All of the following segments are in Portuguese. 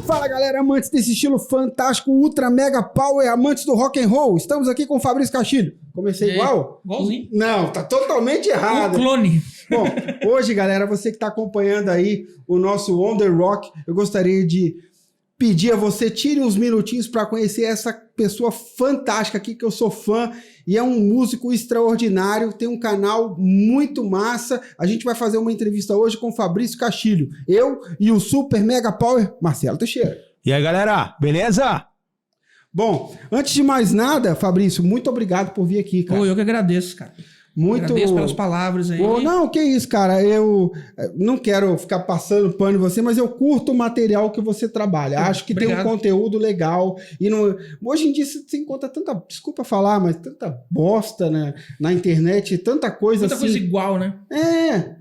Fala galera, amantes desse estilo fantástico, ultra mega power, amantes do rock and roll. Estamos aqui com o Fabrício Castilho. Comecei igual? Igualzinho. Não, tá totalmente errado. Um clone. Bom, hoje galera, você que tá acompanhando aí o nosso On The Rock, eu gostaria de pedir a você, tire uns minutinhos para conhecer essa pessoa fantástica aqui, que eu sou fã, e é um músico extraordinário, tem um canal muito massa. A gente vai fazer uma entrevista hoje com o Fabrício Castilho, eu e o super mega power Marcelo Teixeira. E aí galera, beleza? Bom, antes de mais nada, Fabrício, muito obrigado por vir aqui, cara. Pô, eu que agradeço, cara. Muito... Agradeço pelas palavras aí. Não, que isso, cara. Eu não quero ficar passando pano em você, mas eu curto o material que você trabalha. Acho que Obrigado. tem um conteúdo legal. E não... Hoje em dia você encontra tanta, desculpa falar, mas tanta bosta, né, na internet, tanta coisa Muita assim. coisa igual, né?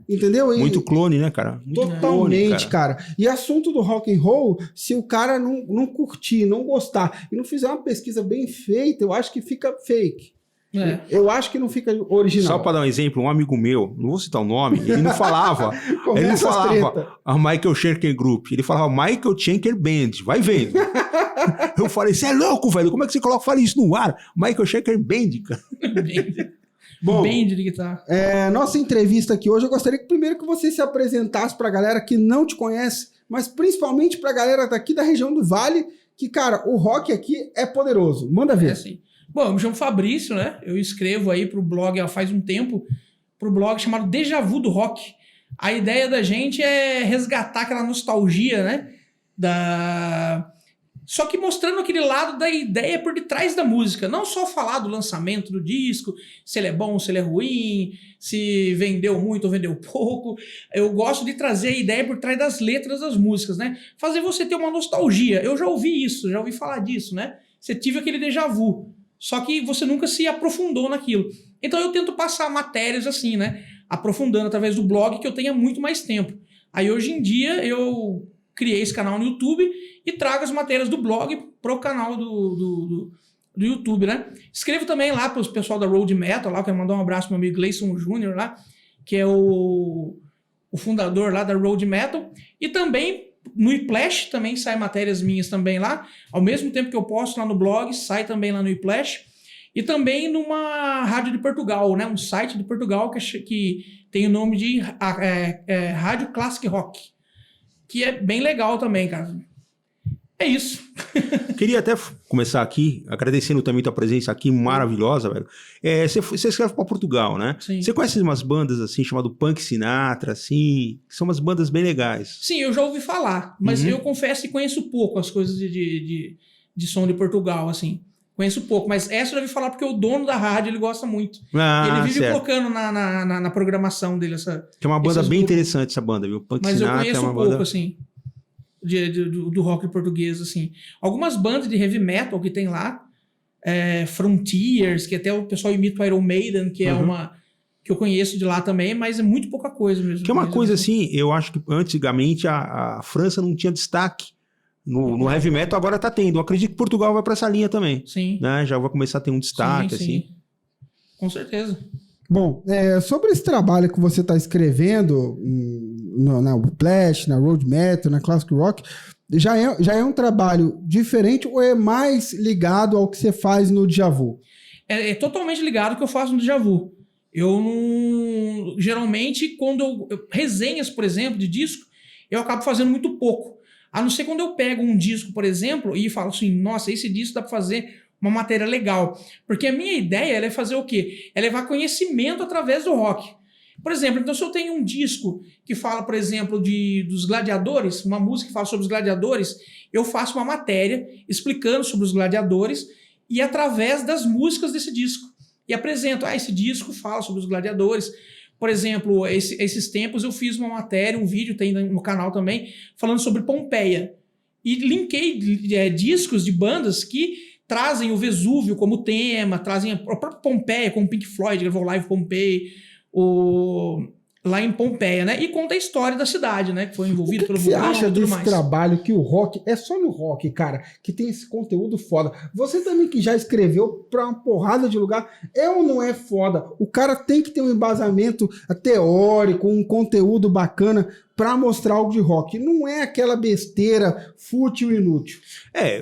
Entendeu? Muito clone, né, cara? Totalmente, Clone, cara. E assunto do rock and roll, se o cara não curtir, não gostar e não fizer uma pesquisa bem feita, eu acho que fica fake. Eu acho que não fica original. Só para dar um exemplo, um amigo meu, não vou citar o nome, ele não falava, ele não falava a Michael Schenker Group, ele falava Michael Schenker Band, vai vendo. Eu falei, você é louco, velho, como é que você fala isso no ar? Michael Schenker Band, cara. Bom, Band de guitarra. Nossa entrevista aqui hoje, eu gostaria que primeiro que você se apresentasse pra galera que não te conhece, mas principalmente pra galera daqui da região do Vale, que, cara, o rock aqui é poderoso. Manda ver. Assim. Bom, eu me chamo Fabrício, né? Eu escrevo aí pro blog há faz um tempo, pro blog chamado Déjà Vu do Rock. A ideia da gente é resgatar aquela nostalgia, né? Só que mostrando aquele lado da ideia por detrás da música. Não só falar do lançamento do disco, se ele é bom, se ele é ruim, se vendeu muito ou vendeu pouco. Eu gosto de trazer a ideia por trás das letras das músicas, né? Fazer você ter uma nostalgia. Eu já ouvi isso, já ouvi falar disso, né? Você tive aquele déjà vu. Só que você nunca se aprofundou naquilo. Então eu tento passar matérias assim, né? Aprofundando através do blog, que eu tenha muito mais tempo. Aí hoje em dia eu criei esse canal no YouTube e trago as matérias do blog pro canal do YouTube, né? Escrevo também lá pro pessoal da Road Metal, lá, eu quero mandar um abraço pro meu amigo Gleison Júnior lá, que é o fundador lá da Road Metal. E também no iPlash também sai matérias minhas também lá. Ao mesmo tempo que eu posto lá no blog, sai também lá no iPlash. E também numa rádio de Portugal, né? Um site de Portugal que tem o nome de Rádio Classic Rock. Que é bem legal também, cara. É isso. Queria até começar aqui, agradecendo também tua presença aqui, maravilhosa, velho. Você escreve para Portugal, né? Sim. Você conhece umas bandas assim, chamado Punk Sinatra, assim, que são umas bandas bem legais. Sim, eu já ouvi falar, mas eu confesso que conheço pouco as coisas de som de Portugal, assim. Conheço pouco, mas essa eu já ouvi falar porque o dono da rádio, ele gosta muito. Ele vive colocando na programação dele essa... Que é uma banda bem interessante essa banda, viu? Punk mas Sinatra eu conheço é uma pouco, banda... assim, do rock português, assim. Algumas bandas de heavy metal que tem lá, Frontiers, que até o pessoal imita o Iron Maiden, que é uma... que eu conheço de lá também, mas é muito pouca coisa mesmo. Que é uma coisa assim, eu acho que antigamente a França não tinha destaque no heavy metal, agora tá tendo. Eu acredito que Portugal vai para essa linha também. Sim. Né? Já vai começar a ter um destaque, sim. assim. Com certeza. Bom, sobre esse trabalho que você está escrevendo na Whiplash, na Road Metal, na Classic Rock, já é um trabalho diferente ou é mais ligado ao que você faz no Déjà Vu? É totalmente ligado ao que eu faço no Déjà Vu. Eu não... Geralmente, quando eu resenhas, por exemplo, de disco, eu acabo fazendo muito pouco. A não ser quando eu pego um disco, por exemplo, e falo assim, nossa, esse disco dá para fazer uma matéria legal. Porque a minha ideia é fazer o quê? É levar conhecimento através do rock. Por exemplo, então se eu tenho um disco que fala, por exemplo, dos gladiadores, uma música que fala sobre os gladiadores, eu faço uma matéria explicando sobre os gladiadores e através das músicas desse disco. E apresento, esse disco fala sobre os gladiadores. Por exemplo, esses tempos eu fiz uma matéria, um vídeo, tem no canal também, falando sobre Pompeia. E linkei discos de bandas que trazem o Vesúvio como tema, trazem a própria Pompeia, como Pink Floyd, gravou Live Pompeia, lá em Pompeia, né? E conta a história da cidade, né? Que foi envolvido pelo vulcão. O que você acha desse mais trabalho que o rock, é só no rock, cara, que tem esse conteúdo foda. Você também que já escreveu pra uma porrada de lugar, é ou não é foda? O cara tem que ter um embasamento teórico, um conteúdo bacana pra mostrar algo de rock. Não é aquela besteira fútil e inútil.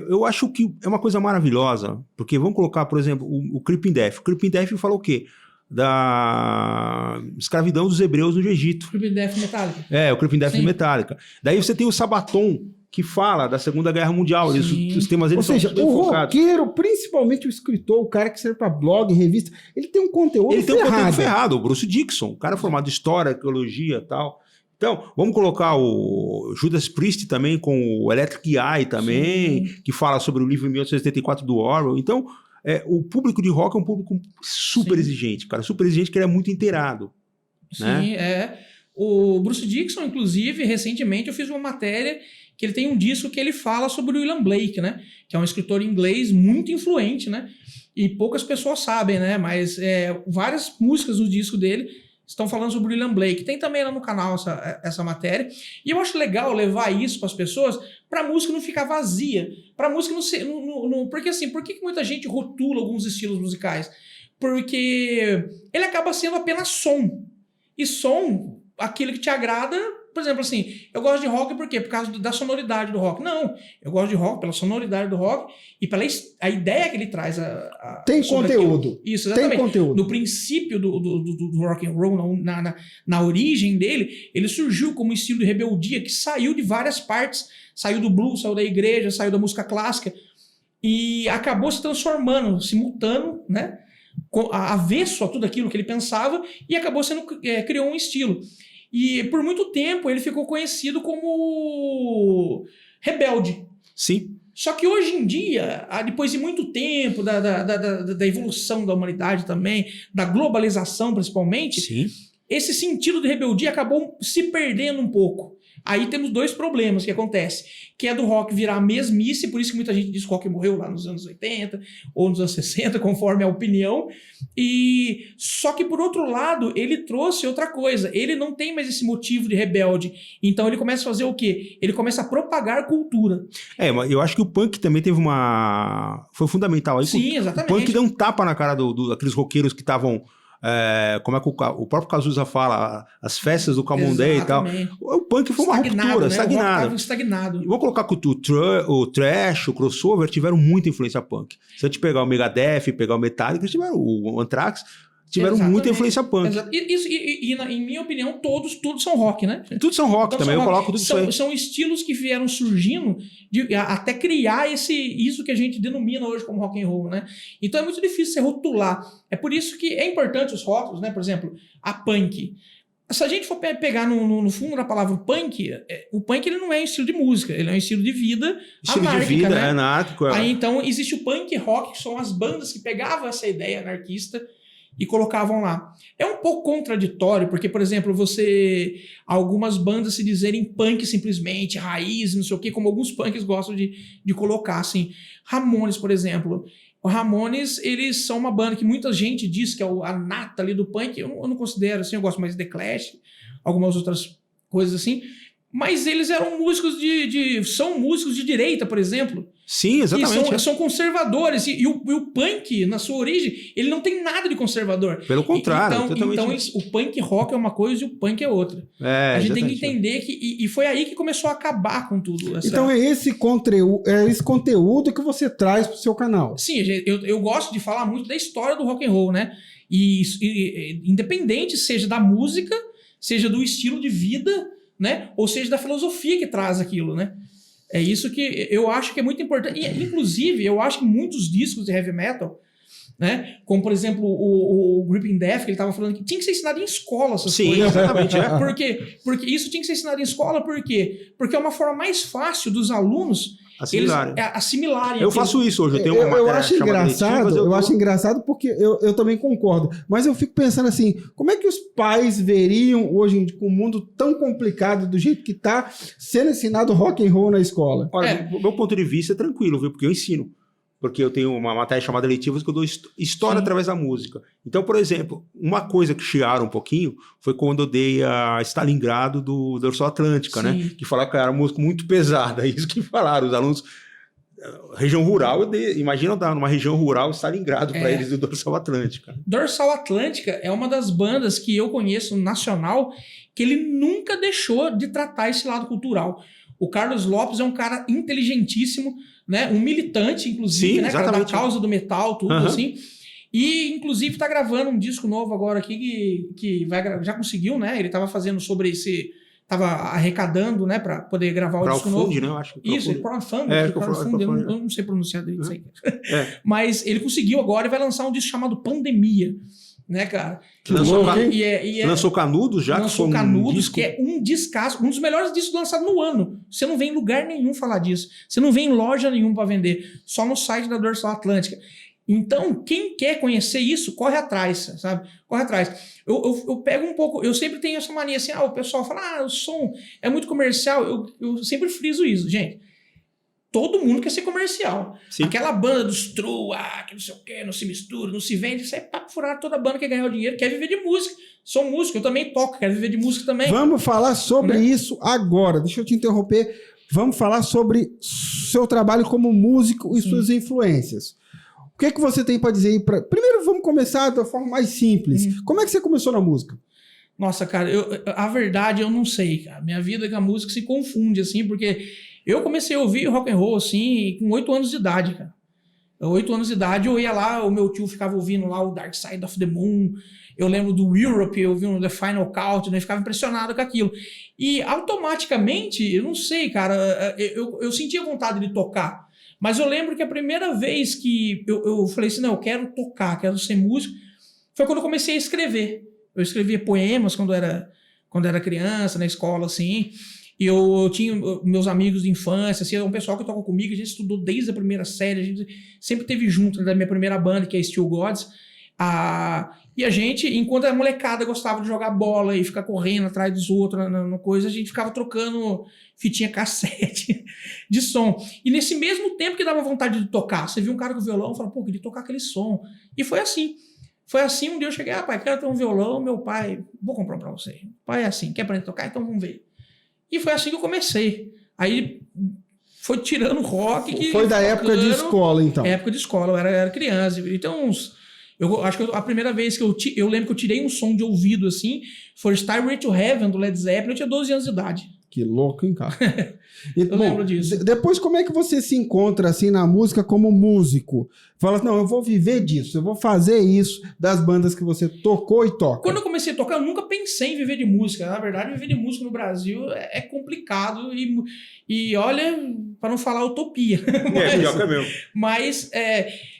Eu acho que é uma coisa maravilhosa, porque vamos colocar, por exemplo, o Creeping Death. O Creeping Death fala o quê? Da escravidão dos hebreus no Egito. O Creeping Death Metallica. O Creeping Death Sim. Metallica. Daí você tem o Sabaton, que fala da Segunda Guerra Mundial. Os temas deles Ou seja, são o focados. roqueiro, principalmente o escritor, o cara que serve pra blog, revista, ele tem um conteúdo Ele tem um conteúdo ferrado. ferrado. O Bruce Dickinson, um cara formado em história, arqueologia e tal. Então, vamos colocar o Judas Priest também, com o Electric Eye também, que fala sobre o livro 1884 do Orwell. Então, o público de rock é um público super exigente, cara. Super exigente, que ele é muito inteirado. Sim, né? O Bruce Dickinson, inclusive, recentemente eu fiz uma matéria que ele tem um disco que ele fala sobre o William Blake, né? Que é um escritor inglês muito influente, né? E poucas pessoas sabem, né? Mas várias músicas do disco dele estão falando sobre o William Blake. Tem também lá no canal essa matéria. E eu acho legal levar isso para as pessoas, para a música não ficar vazia. Para a música não ser... porque assim, por que muita gente rotula alguns estilos musicais? Porque ele acaba sendo apenas som. E som, aquilo que te agrada... Por exemplo, assim, eu gosto de rock por quê? Por causa da sonoridade do rock. Não, eu gosto de rock pela sonoridade do rock e pela a ideia que ele traz. Tem conteúdo. Aquilo. Isso, exatamente. Tem conteúdo. No princípio do rock and roll, na origem dele, ele surgiu como um estilo de rebeldia que saiu de várias partes. Saiu do blues, saiu da igreja, saiu da música clássica e acabou se transformando, se mutando, né? Avesso a tudo aquilo que ele pensava e acabou criou um estilo. E por muito tempo ele ficou conhecido como rebelde. Sim. Só que hoje em dia, depois de muito tempo da evolução da humanidade também, da globalização principalmente, Sim. Esse sentido de rebeldia acabou se perdendo um pouco. Aí temos dois problemas que acontecem, que é do rock virar mesmice, por isso que muita gente diz que o rock morreu lá nos anos 80 ou nos anos 60, conforme a opinião. E só que por outro lado, ele trouxe outra coisa, ele não tem mais esse motivo de rebelde, então ele começa a fazer o quê? Ele começa a propagar cultura. Mas eu acho que o punk também teve foi fundamental. Aí, sim, exatamente. O punk deu um tapa na cara daqueles roqueiros que estavam... como é que o próprio Cazuza fala, as festas do Camundé e tal. O punk foi uma ruptura, estagnado. Vou colocar que o trash, o crossover tiveram muita influência punk. Se a gente pegar o Megadeth, pegar o Metallica, eles tiveram o Anthrax, tiveram muita influência punk. E em minha opinião, todos são rock, né? Tudo são rock também, eu coloco tudo isso aí. São estilos que vieram surgindo até criar isso que a gente denomina hoje como rock and roll, né? Então é muito difícil você rotular. É por isso que é importante os rótulos, né? Por exemplo, a punk. Se a gente for pegar no fundo da palavra punk, o punk ele não é um estilo de música, ele é um estilo de vida anárquica, de vida, né? Anárquico. Aí então existe o punk rock, que são as bandas que pegavam essa ideia anarquista e colocavam lá. É um pouco contraditório, porque, por exemplo, algumas bandas se dizerem punk simplesmente, raiz, não sei o quê, como alguns punks gostam de colocar, assim. Ramones, por exemplo. O Ramones, eles são uma banda que muita gente diz que é a nata ali do punk. Eu não considero, assim, eu gosto mais de The Clash, algumas outras coisas assim. Mas eles eram músicos são músicos de direita, por exemplo. Sim, exatamente. São conservadores. E o punk, na sua origem, ele não tem nada de conservador. Pelo contrário. Então o punk rock é uma coisa e o punk é outra. A gente tem que entender que... E foi aí que começou a acabar com tudo. Então é esse conteúdo que você traz pro seu canal. Sim, eu gosto de falar muito da história do rock and roll, né? E independente seja da música, seja do estilo de vida, né? Ou seja, da filosofia que traz aquilo, né? É isso que eu acho que é muito importante. E, inclusive, eu acho que muitos discos de heavy metal, né? Como, por exemplo, o Creeping Death, que ele estava falando que tinha que ser ensinado em escola essas coisas. Sim, exatamente. Porque isso tinha que ser ensinado em escola, por quê? Porque é uma forma mais fácil dos alunos assimilarem. Eu faço isso hoje, eu tenho uma matéria. Eu acho engraçado porque eu também concordo. Mas eu fico pensando assim, como é que os pais veriam hoje, com o mundo tão complicado do jeito que está, sendo ensinado rock and roll na escola? Olha, do meu ponto de vista é tranquilo, viu? Porque eu ensino. porque eu tenho uma matéria chamada Letivas que eu dou história através da música. Então, por exemplo, uma coisa que chiaram um pouquinho foi quando eu dei a Stalingrado do Dorsal Atlântica, né? Que falaram que era uma música muito pesada, isso que falaram, os alunos... Região rural, imagina dar numa região rural Stalingrado para eles do Dorsal Atlântica. Dorsal Atlântica é uma das bandas que eu conheço nacional que ele nunca deixou de tratar esse lado cultural. O Carlos Lopes é um cara inteligentíssimo, né? Um militante, inclusive, sim, né? Cara, da causa do metal, tudo assim. E, inclusive, tá gravando um disco novo agora aqui que já conseguiu, né? Ele tava fazendo sobre esse... Tava arrecadando, né? Pra poder gravar o disco novo. Né? Eu acho que isso, crowdfunding. Eu não sei pronunciar direito isso aí. Mas ele conseguiu agora e vai lançar um disco chamado Pandemia. Né, cara? Lançou Canudos já? Lançou Canudos, que é um discaço, um dos melhores discos lançados no ano. Você não vê em lugar nenhum falar disso. Você não vê em loja nenhuma para vender. Só no site da Dorsal Atlântica. Então, quem quer conhecer isso, corre atrás, sabe? Corre atrás. Eu pego um pouco... Eu sempre tenho essa mania assim, o pessoal fala, o som é muito comercial. Eu sempre friso isso, gente. Todo mundo quer ser comercial. Sim. Aquela banda dos true, que não sei o quê, não se mistura, não se vende. Isso é papo furado. Toda banda quer ganhar o dinheiro, quer viver de música. Sou músico, eu também toco, quero viver de música também. Vamos falar sobre isso agora. Deixa eu te interromper. Vamos falar sobre seu trabalho como músico e suas influências. O que é que você tem para dizer aí? Primeiro, vamos começar da forma mais simples. Como é que você começou na música? Nossa, cara, a verdade eu não sei, cara. Minha vida com a música se confunde, assim, porque... Eu comecei a ouvir rock and roll, assim, com 8 anos de idade, cara. 8 anos de idade, eu ia lá, o meu tio ficava ouvindo lá o Dark Side of the Moon. Eu lembro do Europe, eu ouvi o The Final Count, né? Eu ficava impressionado com aquilo. E automaticamente, eu não sei, cara, eu sentia vontade de tocar. Mas eu lembro que a primeira vez que eu falei assim, não, eu quero tocar, quero ser músico, foi quando eu comecei a escrever. Eu escrevia poemas quando era criança, na escola, assim... E eu tinha meus amigos de infância, assim, é um pessoal que toca comigo, a gente estudou desde a primeira série, a gente sempre teve junto, né, da minha primeira banda, que é Steel Gods. E a gente, enquanto a molecada gostava de jogar bola e ficar correndo atrás dos outros, na coisa, a gente ficava trocando fitinha cassete de som. E nesse mesmo tempo que dava vontade de tocar, você viu um cara com violão e falou, pô, queria tocar aquele som. E foi assim. Foi assim, um dia eu cheguei, pai, quero ter um violão, meu pai, vou comprar pra você. O pai é assim, quer aprender a tocar? Então vamos ver. E foi assim que eu comecei. Aí foi tirando rock. Foi da época de escola, então. Época de escola, eu era criança. Então, eu acho que a primeira vez que eu lembro que eu tirei um som de ouvido assim, foi Stairway to Heaven, do Led Zeppelin, eu tinha 12 anos de idade. Que louco, hein, cara? Eu lembro disso. Depois, como é que você se encontra assim na música como músico? Fala, não, eu vou viver disso, eu vou fazer isso das bandas que você tocou e toca. Quando eu comecei a tocar, eu nunca pensei em viver de música. Na verdade, viver de música no Brasil é complicado e olha, para não falar utopia. Pior que é mesmo. Mas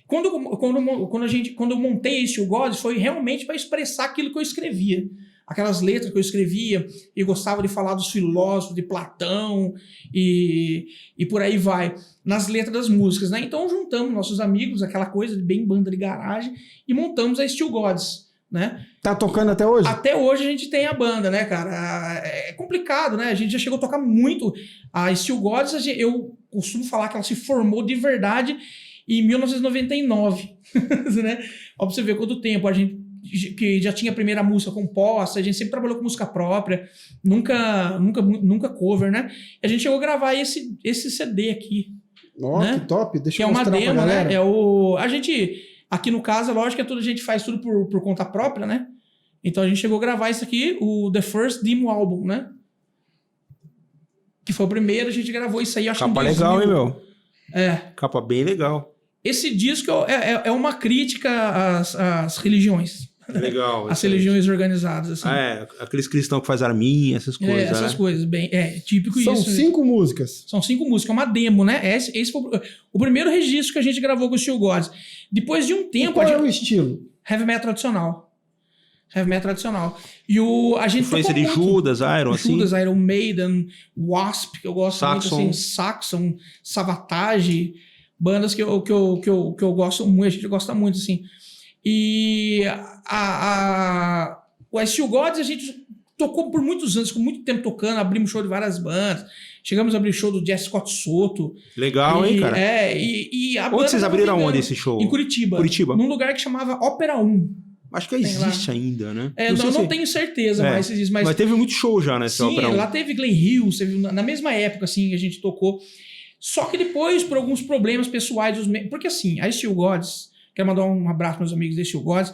quando eu montei esse Steel Gods, foi realmente para expressar aquilo que eu escrevia. Aquelas letras que eu escrevia e gostava de falar dos filósofos, de Platão e por aí vai, nas letras das músicas, né? Então juntamos nossos amigos, aquela coisa de bem banda de garagem e montamos a Steel Gods, né? Tá tocando até hoje? Até hoje a gente tem a banda, né, cara? É complicado, né? A gente já chegou a tocar muito. A Steel Gods, eu costumo falar que ela se formou de verdade em 1999, né? Ó, pra você ver quanto tempo a gente que já tinha a primeira música composta, a gente sempre trabalhou com música própria, nunca cover, né? E a gente chegou a gravar esse CD aqui. Ó, né? Que top! Deixa eu mostrar pra galera. Que é uma demo, né? A gente, aqui no caso, é lógico que a gente faz tudo por conta própria, né? Então a gente chegou a gravar isso aqui, o The First Demo Album, né? Que foi o primeiro, a gente gravou isso aí, acho que em 2000. Capa legal, hein, meu? Capa bem legal. Esse disco é uma crítica às religiões. Legal. As religiões organizadas, assim. Aqueles cristãos que fazem arminha, essas coisas. Essas coisas, bem, típico São isso. São 5 músicas. São 5 músicas, é uma demo, né? Esse foi o primeiro registro que a gente gravou com o Steel Gods. Depois de um tempo... E qual é o estilo? Heavy metal tradicional. Heavy metal tradicional. E a gente influência de Judas, Iron, assim? Judas, Iron Maiden, Wasp, que eu gosto muito, assim, Saxon, Savatage, bandas que eu gosto muito, a gente gosta muito, assim. E o Steel Gods, a gente tocou por muitos anos, com muito tempo tocando, abrimos show de várias bandas. Chegamos a abrir show do Jesse Scott Soto. Legal, hein, cara? E a banda onde vocês abriram onde esse show? Em Curitiba. Num lugar que chamava Ópera 1. Acho que existe ainda, né? Não tenho certeza, mas existe. Mas teve muito show já nessa Ópera 1. Sim, lá teve Glen Hills, na mesma época, assim, a gente tocou. Só que depois, por alguns problemas pessoais, porque assim, a Steel Gods, quero mandar um abraço para meus amigos da Steel Gods,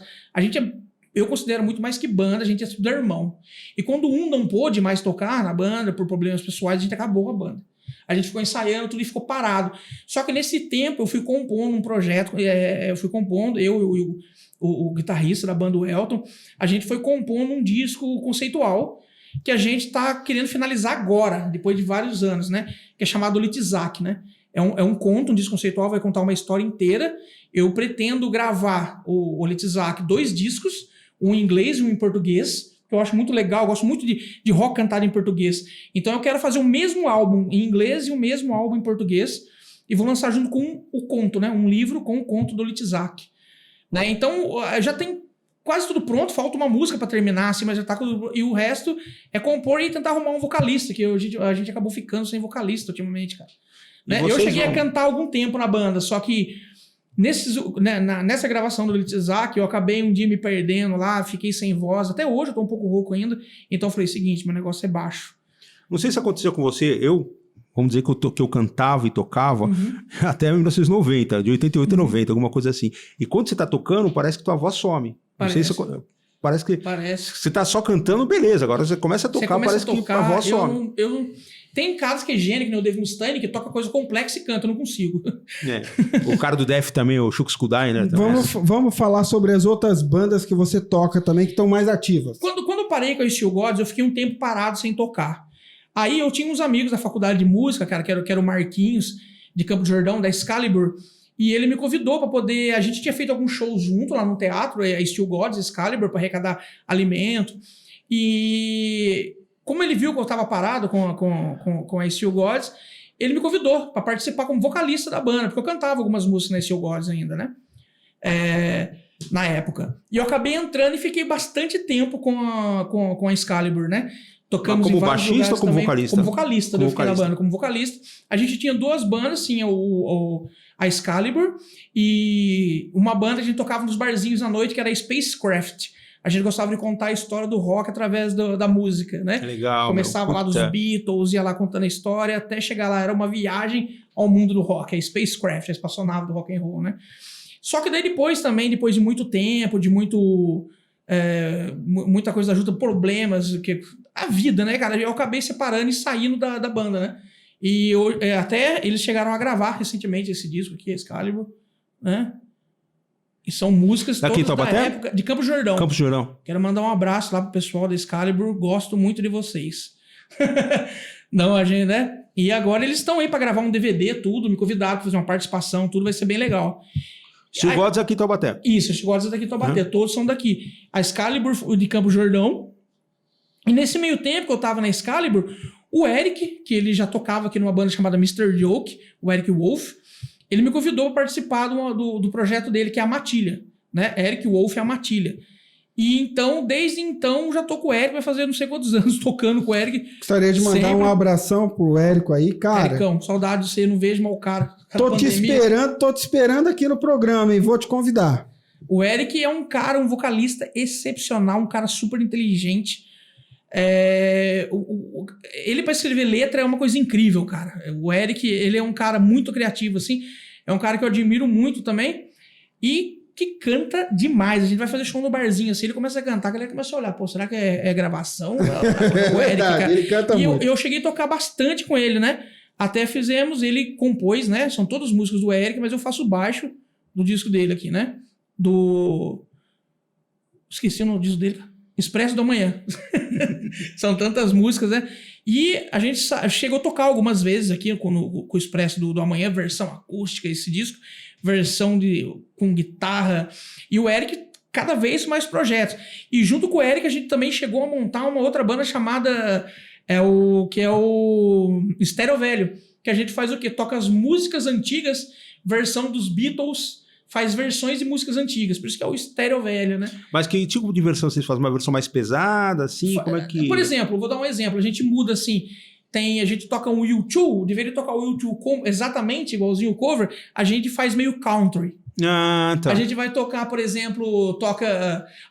eu considero muito mais que banda, a gente é tudo irmão. E quando um não pôde mais tocar na banda, por problemas pessoais, a gente acabou com a banda. A gente ficou ensaiando, tudo e ficou parado. Só que nesse tempo eu fui compondo um projeto, eu e o guitarrista da banda, o Elton, a gente foi compondo um disco conceitual que a gente está querendo finalizar agora, depois de vários anos, né? Que é chamado Litzak, né? É um conto, um disco conceitual, vai contar uma história inteira. Eu pretendo gravar o Litzak 2 discos, um em inglês e um em português, que eu acho muito legal, eu gosto muito de rock cantado em português. Então eu quero fazer o mesmo álbum em inglês e o mesmo álbum em português, e vou lançar junto com o conto, né? Um livro com o conto do Litzak. Né? Então já tem quase tudo pronto, falta uma música para terminar, assim, mas já tá e o resto é compor e tentar arrumar um vocalista, que a gente acabou ficando sem vocalista ultimamente, cara. Né? Eu cheguei a cantar algum tempo na banda, só que nessa gravação do Litzak, eu acabei um dia me perdendo lá, fiquei sem voz. Até hoje eu tô um pouco rouco ainda. Então eu falei, seguinte, meu negócio é baixo. Não sei se aconteceu com você, vamos dizer que eu cantava e tocava até 1990, de 88 a 90, alguma coisa assim. E quando você tá tocando, parece que tua voz some. Parece. Não sei se parece que você tá só cantando, beleza. Agora você começa a tocar, parece que a voz some. Tem casos que é gênio, que nem o Dave Mustaine, que toca coisa complexa e canta, eu não consigo. O cara do Def também, o Chuck Skudai, né? Vamos falar sobre as outras bandas que você toca também, que estão mais ativas. Quando eu parei com a Steel Gods, eu fiquei um tempo parado sem tocar. Aí eu tinha uns amigos da faculdade de música, cara, que era o Marquinhos, de Campo de Jordão, da Excalibur, e ele me convidou para poder... A gente tinha feito alguns shows junto lá no teatro, a Steel Gods, Excalibur, para arrecadar alimento. E como ele viu que eu estava parado com a Steel Gods, ele me convidou para participar como vocalista da banda, porque eu cantava algumas músicas na Steel Gods ainda, né? Na época. E eu acabei entrando e fiquei bastante tempo com a Excalibur, né? Tocamos como em vários baixista ou como também, vocalista? Como vocalista, eu fiquei na banda como vocalista. A gente tinha 2 bandas, sim, a Excalibur, e uma banda a gente tocava nos barzinhos à noite, que era a Spacecraft. A gente gostava de contar a história do rock através da música, né? Legal. Começava lá dos Beatles, ia lá contando a história, até chegar lá. Era uma viagem ao mundo do rock, a Spacecraft, a espaçonave do rock and roll, né? Só que daí depois de muito tempo, de muita coisa ajuda, problemas, a vida, né, cara? Eu acabei separando e saindo da banda, né? E até eles chegaram a gravar recentemente esse disco aqui, Excalibur, né? E são músicas daqui, todas da época de Campo Jordão. Campo Jordão. Quero mandar um abraço lá pro pessoal da Excalibur, gosto muito de vocês. Não, a gente, né? E agora eles estão aí para gravar um DVD, tudo, me convidaram para fazer uma participação, tudo vai ser bem legal. Steel Gods aqui em Taubaté. Isso, Steel Gods daqui em Taubaté, todos são daqui. A Excalibur de Campo Jordão. E nesse meio tempo que eu tava na Excalibur, o Eric, que ele já tocava aqui numa banda chamada Mr. Joke, o Eric Wolf, ele me convidou para participar do projeto dele, que é a Matilha, né? Eric Wolf é a Matilha. E então, desde então, já tô com o Eric, vai fazer não sei quantos anos tocando com o Eric. Gostaria de mandar um abração pro Érico aí, cara. Ericão, saudade de você, não vejo mal o cara. Tô te esperando aqui no programa, hein? Vou te convidar. O Eric é um cara, um vocalista excepcional, um cara super inteligente. Ele para escrever letra é uma coisa incrível, cara. O Eric, ele é um cara muito criativo, assim. É um cara que eu admiro muito também. E que canta demais. A gente vai fazer show no barzinho, assim, ele começa a cantar, que ele começa a olhar, pô, será que é gravação? O Eric, cara. Ele canta muito. Eu cheguei a tocar bastante com ele, né? Até fizemos, ele compôs, né? São todas músicas do Eric, mas eu faço baixo do disco dele aqui, né? Esqueci o nome do disco dele. Expresso da Manhã. São tantas músicas, né? E a gente chegou a tocar algumas vezes aqui com o Expresso do Amanhã, versão acústica, esse disco, versão com guitarra. E o Eric, cada vez mais projetos. E junto com o Eric, a gente também chegou a montar uma outra banda chamada... que é o Estéreo Velho. Que a gente faz o quê? Toca as músicas antigas, versão dos Beatles, faz versões de músicas antigas, por isso que é o estéreo velho, né? Mas que tipo de versão vocês fazem? Uma versão mais pesada, assim? Como é que... Por exemplo, vou dar um exemplo, a gente muda assim, a gente toca um U2, deveria tocar o U2 exatamente igualzinho o cover, a gente faz meio country. Ah, tá. A gente vai tocar, por exemplo,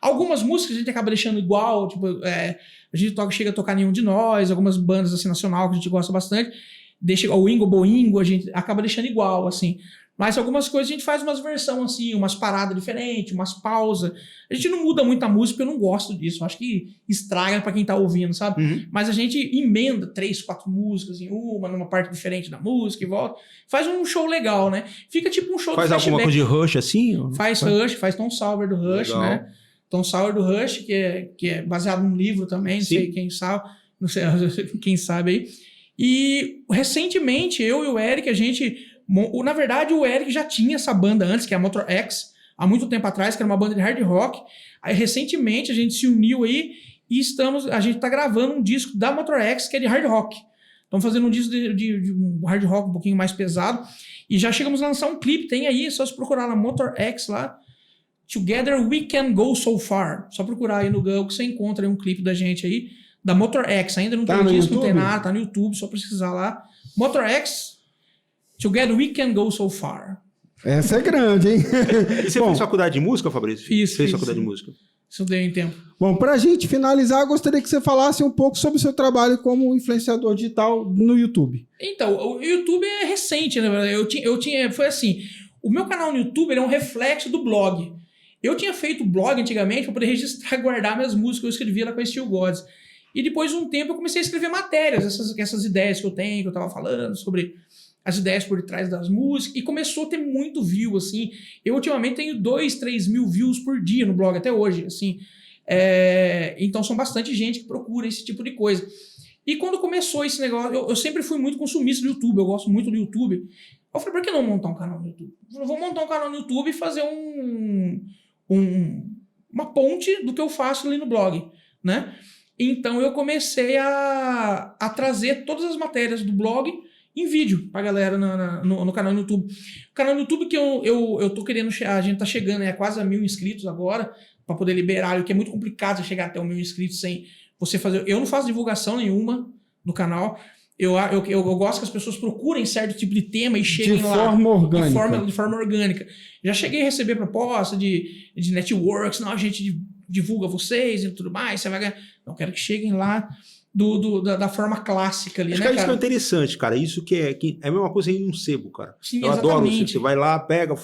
algumas músicas a gente acaba deixando igual, tipo, a gente chega a tocar Nenhum de Nós, algumas bandas assim nacional que a gente gosta bastante, deixa o Ingo Boingo, a gente acaba deixando igual, assim. Mas algumas coisas a gente faz umas versões assim, umas paradas diferentes, umas pausas. A gente não muda muito a música, eu não gosto disso. Eu acho que estraga pra quem tá ouvindo, sabe? Uhum. Mas a gente emenda 3, 4 músicas em numa parte diferente da música e volta. Faz um show legal, né? Fica tipo um show Faz do alguma coisa de Rush assim? Faz Rush, faz Tom Sawyer do Rush, Legal. né? Tom Sawyer do Rush, que é baseado num livro também, não Sim. sei quem sabe, não sei quem sabe aí. E recentemente, eu e o Eric, na verdade, o Eric já tinha essa banda antes, que é a Motor X, há muito tempo atrás, que era uma banda de hard rock. Aí, recentemente, a gente se uniu aí e a gente tá gravando um disco da Motor X, que é de hard rock. Estamos fazendo um disco de um hard rock um pouquinho mais pesado. E já chegamos a lançar um clipe, tem aí, é só se procurar na Motor X lá, Together We Can Go So Far. Só procurar aí no Google que você encontra aí um clipe da gente aí, da Motor X. Ainda não Tá tem no disco, não tem YouTube? nada, tá no YouTube, só precisar lá. Motor X, Together We Can Go So Far. Essa é grande, hein? E você Bom, fez faculdade de música, Fabrício? Fiz, Fez fiz, faculdade sim. de música. Isso deu em tempo. bom, pra gente finalizar, eu gostaria que você falasse um pouco sobre o seu trabalho como influenciador digital no YouTube. Então, o YouTube é recente, né? Foi assim, o meu canal no YouTube ele é um reflexo do blog. Eu tinha feito blog antigamente para poder registrar, guardar minhas músicas que eu escrevia lá com a Steel Gods. E depois de um tempo eu comecei a escrever matérias, essas ideias que eu tenho, que eu tava falando, sobre as ideias por detrás das músicas, e começou a ter muito view, assim. Eu ultimamente tenho 2, 3 mil views por dia no blog, até hoje, assim. Então são bastante gente que procura esse tipo de coisa. E quando começou esse negócio, eu sempre fui muito consumista do YouTube, eu gosto muito do YouTube. Eu falei, por que não montar um canal no YouTube? Eu vou montar um canal no YouTube e fazer uma ponte do que eu faço ali no blog, né? Então eu comecei a trazer todas as matérias do blog em vídeo pra galera no canal no YouTube. O canal no YouTube que eu tô querendo chegar, a gente tá chegando a quase a 1.000 inscritos agora, pra poder liberar, o que é muito complicado você chegar até 1.000 inscritos sem você fazer... Eu não faço divulgação nenhuma do canal. Eu gosto que as pessoas procurem certo tipo de tema e cheguem lá. Forma orgânica. De forma orgânica. Já cheguei a receber proposta de networks, não, a gente divulga vocês e tudo mais, você vai ganhar. Não, quero que cheguem lá da forma clássica ali, Acho né, que isso que é cara? interessante, cara. Isso que é a mesma coisa em um sebo, cara. Sim, Eu adoro isso. exatamente. Você vai lá, pega,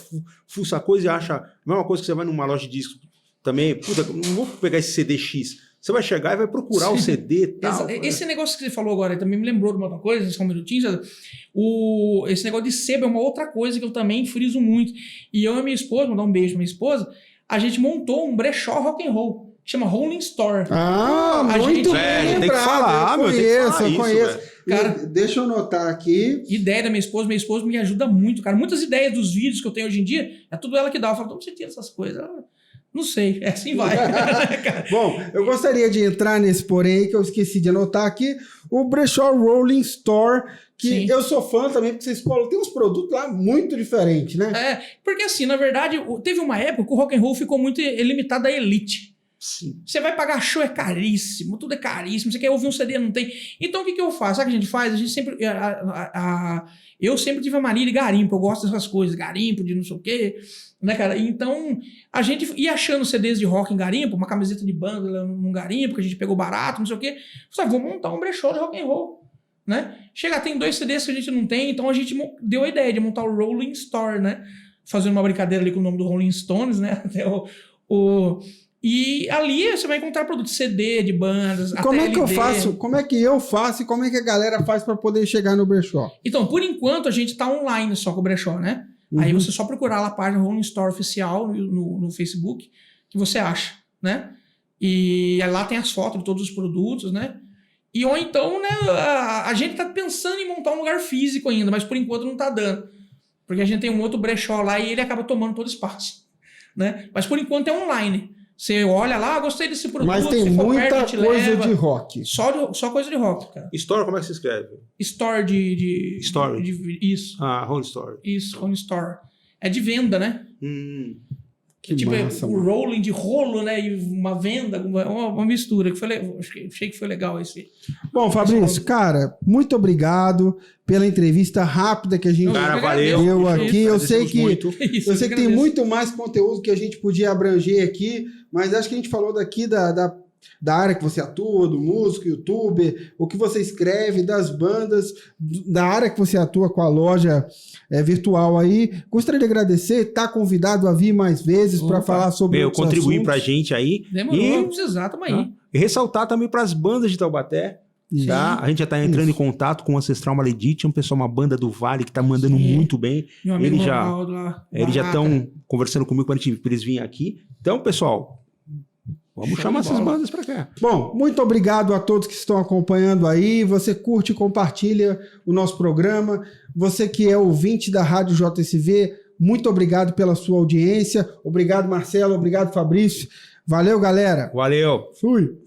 fuça a coisa e acha... A mesma coisa que você vai numa loja de disco também. Puta, não vou pegar esse CD X. Você vai chegar e vai procurar o CD e tal. Esse negócio que você falou agora também me lembrou de uma outra coisa, só um minutinho. Esse negócio de sebo é uma outra coisa que eu também friso muito. E eu e minha esposa, vou dar um beijo pra minha esposa, a gente montou um brechó rock and roll. Chama Rolling Store. Ah, A muito gente- bem Velho, tem que lembrado. falar, eu meu, tem que conheço, falar eu isso, conheço. velho. Cara- Deixa eu anotar aqui. Ideia da minha esposa me ajuda muito, cara. Muitas ideias dos vídeos que eu tenho hoje em dia, é tudo ela que dá. Eu falo, como você tira essas coisas? Ela, não sei, assim vai. Cara, Bom, eu gostaria de entrar nesse porém aí que eu esqueci de anotar aqui, o Brechó Rolling Store, que Sim. eu sou fã também, porque vocês colam, tem uns produtos lá muito diferentes, né? porque assim, na verdade, teve uma época que o rock and roll ficou muito limitado à elite. Sim. Você vai pagar show, é caríssimo, tudo é caríssimo, você quer ouvir um CD, não tem. Então o que eu faço? Sabe o que a gente faz? A gente sempre. Eu sempre tive a mania de garimpo, eu gosto dessas coisas, garimpo, de não sei o quê, né, cara? Então a gente ia achando CDs de rock em garimpo, uma camiseta de banda num garimpo, que a gente pegou barato, não sei o quê. Só vou montar um brechó de rock and roll, né? Chega, tem 2 CDs que a gente não tem, então a gente deu a ideia de montar o Rolling Store, né? Fazendo uma brincadeira ali com o nome do Rolling Stones, né? Até E ali você vai encontrar produtos CD de bandas, Como até é que eu LD. faço? Como é que eu faço e como é que a galera faz para poder chegar no Brechó? Então, por enquanto, a gente tá online só com o brechó, né? Aí você só procurar lá a página Rolling Store Oficial no Facebook, que você acha, né? E aí lá tem as fotos de todos os produtos, né? E ou então, né, a gente tá pensando em montar um lugar físico ainda, mas por enquanto não tá dando. Porque a gente tem um outro brechó lá e ele acaba tomando todo o espaço, né? Mas por enquanto é online. Você olha lá, gostei desse produto, Mas tem se for muita perto, te coisa leva. de rock. Só coisa de rock, cara. Store, como é que se escreve? Store de Store. isso. Ah, Rolling Store. Isso, Rolling Store. é de venda, né? Que tipo, massa, o mano. rolling de rolo, né? E uma venda, uma mistura. Que achei que foi legal esse. Bom, Fabrício, cara, muito obrigado pela entrevista rápida que a gente Cara, valeu. deu aqui. Eu sei Agradecemos que, muito. eu sei que tem muito mais conteúdo que a gente podia abranger aqui, mas acho que a gente falou daqui da área que você atua, do músico, youtuber, o que você escreve, das bandas, da área que você atua com a loja virtual aí. Gostaria de agradecer, tá convidado a vir mais vezes para falar sobre outros contribuir assuntos. pra gente aí. Demorou, não precisar, tamo aí. E ressaltar também pras bandas de Taubaté. Isso. Tá? A gente já tá entrando Isso. em contato com o Ancestral Malediction, pessoal, uma banda do Vale que tá mandando Sim. muito bem. Meu amigo Eles já Ronaldo lá. estão conversando comigo pra eles virem aqui. Então, pessoal, vamos Show chamar de essas bola. bandas pra cá. Bom, muito obrigado a todos que estão acompanhando aí. Você curte e compartilha o nosso programa. Você que é ouvinte da Rádio JSV, muito obrigado pela sua audiência. Obrigado, Marcelo. Obrigado, Fabrício. Valeu, galera. Valeu! Fui.